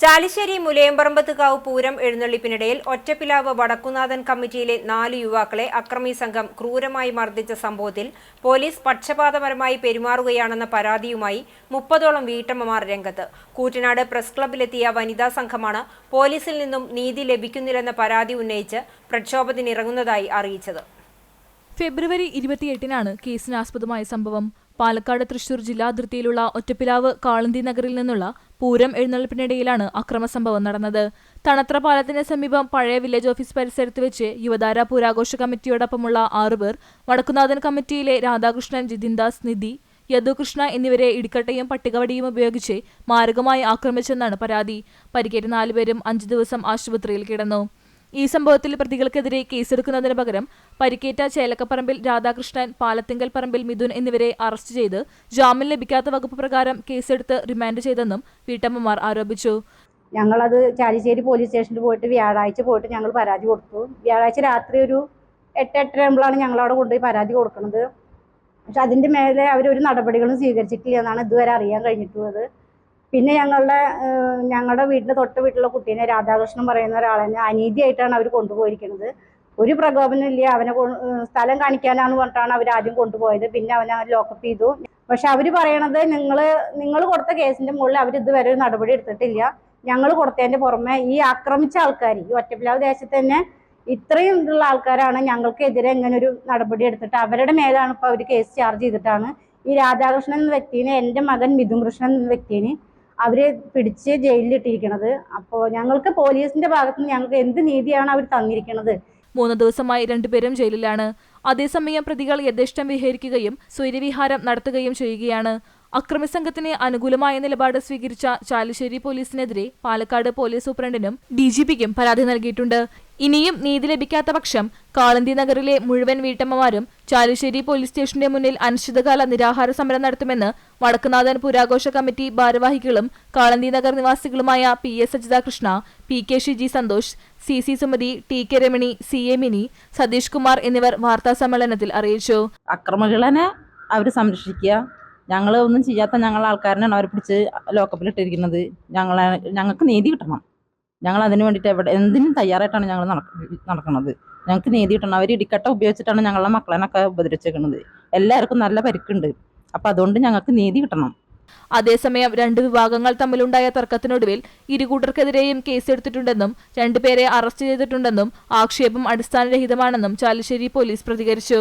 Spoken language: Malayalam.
ചാലിശ്ശേരി മുലയമ്പറമ്പത്തുകാവ് പൂരം എഴുന്നള്ളിപ്പിനിടയിൽ ഒറ്റപ്പിലാവ് വടക്കുന്നാഥൻ കമ്മിറ്റിയിലെ 4 യുവാക്കളെ അക്രമി സംഘം ക്രൂരമായി മർദ്ദിച്ച സംഭവത്തിൽ പോലീസ് പക്ഷപാതപരമായി പെരുമാറുകയാണെന്ന പരാതിയുമായി 30ഓളം വീട്ടമ്മമാർ രംഗത്ത്. കൂറ്റനാട് പ്രസ് ക്ലബ്ബിലെത്തിയ വനിതാ സംഘമാണ് പോലീസിൽ നിന്നും നീതി ലഭിക്കുന്നില്ലെന്ന പരാതി ഉന്നയിച്ച് പ്രക്ഷോഭത്തിനിറങ്ങുന്നതായി അറിയിച്ചത്. ഫെബ്രുവരി 28-നാണ് കേസിനാസ്പദമായ സംഭവം. പാലക്കാട് തൃശൂർ ജില്ലാതിർത്തിയിലുള്ള ഒറ്റപ്പിലാവ് കാളന്തി നഗറിൽ നിന്നുള്ള പൂരം എഴുന്നള്ളിപ്പിനിടയിലാണ് അക്രമസംഭവം നടന്നത്. തണത്ര പാലത്തിന് സമീപം പഴയ വില്ലേജ് ഓഫീസ് പരിസരത്ത് വെച്ച് യുവതാര പൂരാഘോഷ കമ്മിറ്റിയോടൊപ്പമുള്ള 6 പേർ വടക്കുന്നാഥൻ കമ്മിറ്റിയിലെ രാധാകൃഷ്ണൻ, ജിതിൻദാസ്, നിധി, യദുകൃഷ്ണ എന്നിവരെ ഇടിക്കട്ടയും പട്ടികവടിയും ഉപയോഗിച്ച് മാരകമായി ആക്രമിച്ചെന്നാണ് പരാതി. പരിക്കേറ്റ 4 പേരും 5 ദിവസം ആശുപത്രിയിൽ കിടന്നു. ഈ സംഭവത്തിൽ പ്രതികൾക്കെതിരെ കേസെടുക്കുന്നതിന് പകരം പരിക്കേറ്റ ചേലക്കപ്പറമ്പിൽ രാധാകൃഷ്ണൻ, പാലത്തിങ്കൽ പറമ്പിൽ മിഥുൻ എന്നിവരെ അറസ്റ്റ് ചെയ്ത് ജാമ്യം ലഭിക്കാത്ത വകുപ്പ് പ്രകാരം കേസെടുത്ത് റിമാൻഡ് ചെയ്തെന്നും വീട്ടമ്മമാർ ആരോപിച്ചു. ഞങ്ങളത് ചാലിശ്ശേരി പോലീസ് സ്റ്റേഷനിൽ പോയിട്ട് വ്യാഴാഴ്ച ഞങ്ങൾ പരാതി കൊടുത്തു. വ്യാഴാഴ്ച രാത്രി ഒരു 8-8:30 ആകുമ്പോഴാണ് ഞങ്ങളവിടെ കൊണ്ടുപോയി പരാതി കൊടുക്കുന്നത്. പക്ഷെ അതിൻ്റെ മേലെ അവരൊരു നടപടികളും സ്വീകരിച്ചിട്ടില്ല എന്നാണ് ഇതുവരെ അറിയാൻ കഴിഞ്ഞിട്ടുള്ളത്. പിന്നെ ഞങ്ങളുടെ വീട്ടിൻ്റെ തൊട്ട് വീട്ടിലുള്ള കുട്ടീനെ രാധാകൃഷ്ണൻ പറയുന്ന ഒരാളെ അനീതിയായിട്ടാണ് അവർ കൊണ്ടുപോയിരിക്കുന്നത്. ഒരു പ്രകോപനമില്ല. അവനെ സ്ഥലം കാണിക്കാനാന്ന് പറഞ്ഞിട്ടാണ് അവർ ആദ്യം കൊണ്ടുപോയത്. പിന്നെ അവനെ ലോക്കപ്പ് ചെയ്തു. പക്ഷെ അവർ പറയണത് നിങ്ങൾ കൊടുത്ത കേസിന്റെ മുകളിൽ അവർ ഇതുവരെ ഒരു നടപടി എടുത്തിട്ടില്ല. ഞങ്ങൾ കൊടുത്തതിന്റെ പുറമെ ഈ ആക്രമിച്ച ആൾക്കാർ, ഈ ഒറ്റപ്പിലാവ് ദേശത്ത് തന്നെ ഇത്രയും ഇതുള്ള ആൾക്കാരാണ് ഞങ്ങൾക്കെതിരെ ഇങ്ങനെ ഒരു നടപടി എടുത്തിട്ട് അവരുടെ മേലാണ് ഇപ്പോൾ അവർ കേസ് ചാർജ് ചെയ്തിട്ടാണ് ഈ രാധാകൃഷ്ണൻ എന്ന വ്യക്തിനെ, എൻ്റെ മകൻ മിഥുൻ കൃഷ്ണൻ എന്ന വ്യക്തിനെ അവരെ പിടിച്ച് ജയിലിലിട്ടിരിക്കുന്നത്. അപ്പോൾ ഞങ്ങൾക്ക് പോലീസിന്റെ ഭാഗത്തുനിന്ന് ഞങ്ങൾക്ക് എന്ത് നീതിയാണ് അവർ തന്നിരിക്കുന്നത്? 3 ദിവസമായി 2 പേരും ജയിലിലാണ്. അതേസമയം പ്രതികൾ യഥേഷ്ടം വിഹരിക്കുകയും സ്വൈരവിഹാരം നടത്തുകയും ചെയ്യുകയാണ്. അക്രമി സംഘത്തിന് അനുകൂലമായ നിലപാട് സ്വീകരിച്ച ചാലിശ്ശേരി പോലീസിനെതിരെ പാലക്കാട് പോലീസ് സൂപ്രണ്ടിനും DGPക്കും പരാതി നൽകിയിട്ടുണ്ട്. ഇനിയും നീതി ലഭിക്കാത്ത പക്ഷം കാളന്തി നഗറിലെ മുഴുവൻ വീട്ടമ്മമാരും ചാലിശ്ശേരി പോലീസ് സ്റ്റേഷന്റെ മുന്നിൽ അനിശ്ചിതകാല നിരാഹാര സമരം നടത്തുമെന്ന് വടക്കുന്നാഥൻ പൂരാഘോഷ കമ്മിറ്റി ഭാരവാഹികളും കാളന്തി നഗർ നിവാസികളുമായ PS Sajithakrishna, PK Shiji Santhosh, CC Sumathi, TK Ramani, CA Mini, Satheesh Kumar എന്നിവർ വാർത്താസമ്മേളനത്തിൽ അറിയിച്ചു. അക്രമികളെ അവർ സംരക്ഷിക്കുക, ഞങ്ങൾ ഒന്നും ചെയ്യാത്ത ഞങ്ങളെ ആൾക്കാരനാണ് അവർ പിടിച്ച് ലോക്കപ്പിലിട്ടിരിക്കുന്നത്. ഞങ്ങൾക്ക് നീതി കിട്ടണം. ഞങ്ങൾ അതിന് വേണ്ടിയിട്ട് എന്തിനും തയ്യാറായിട്ടാണ് ഞങ്ങൾ നടക്കുന്നത്. ഞങ്ങൾക്ക് നീതി കിട്ടണം. അവർ ഇടിക്കട്ട ഉപയോഗിച്ചിട്ടാണ് ഞങ്ങളുടെ മക്കളെനൊക്കെ ഉപദ്രവിച്ചേക്കുന്നത്. എല്ലാവർക്കും നല്ല പരിക്കുണ്ട്. അപ്പം അതുകൊണ്ട് ഞങ്ങൾക്ക് നീതി കിട്ടണം. അതേസമയം 2 വിഭാഗങ്ങൾ തമ്മിലുണ്ടായ തർക്കത്തിനൊടുവിൽ ഇരുകൂട്ടർക്കെതിരെയും കേസെടുത്തിട്ടുണ്ടെന്നും 2 പേരെ അറസ്റ്റ് ചെയ്തിട്ടുണ്ടെന്നും ആക്ഷേപം അടിസ്ഥാനരഹിതമാണെന്നും ചാലിശ്ശേരി പോലീസ് പ്രതികരിച്ചു.